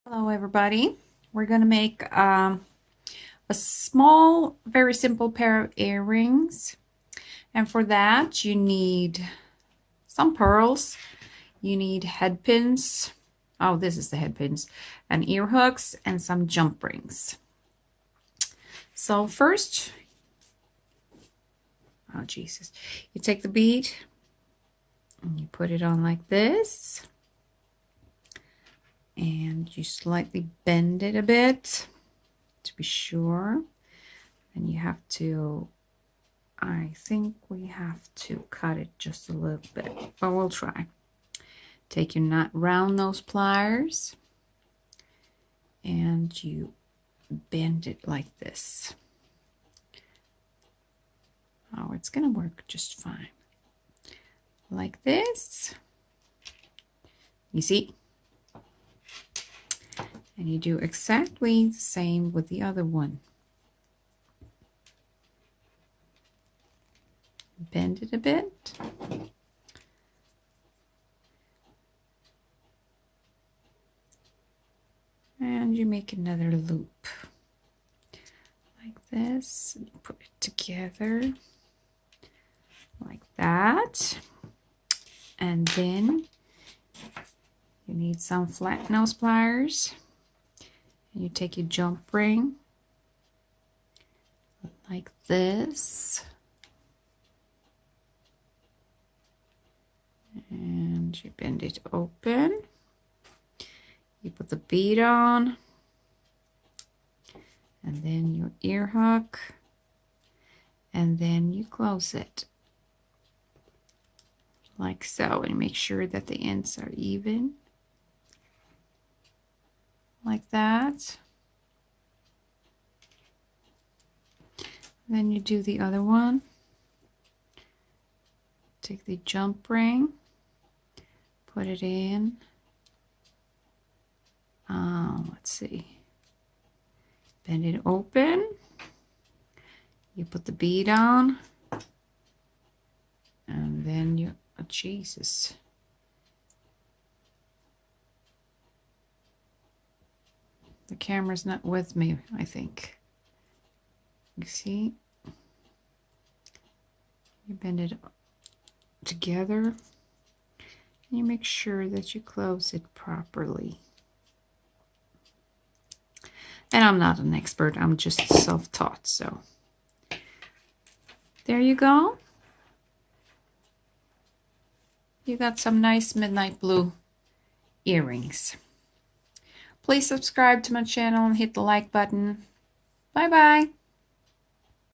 Hello everybody. We're going to make a small, very simple pair of earrings. And for that you need some pearls, you need head pins. Oh, this is the head pins, and ear hooks and some jump rings. So first, oh Jesus, you take the bead and you put it on like this. And you slightly bend it a bit to be sure. And you have to, I think we have to cut it just a little bit, but we'll try. Take your round nose pliers and you bend it like this. Oh, it's gonna work just fine. Like this. You see? And you do exactly the same with the other one. Bend it a bit. And you make another loop. Like this. And you put it together. Like that. And then you need some flat nose pliers. And you take your jump ring like this, and you bend it open. You put the bead on, and then your ear hook, and then you close it like so, and make sure that the ends are even. Like that. Then you do the other one. Take the jump ring, put it in. Let's see. Bend it open. You put the bead on, and then you, oh, Jesus. The camera's not with me, I think. You see? You bend it together. And you make sure that you close it properly. And I'm not an expert, I'm just self-taught, so. There you go. You got some nice midnight blue earrings. Please subscribe to my channel and hit the like button. Bye bye.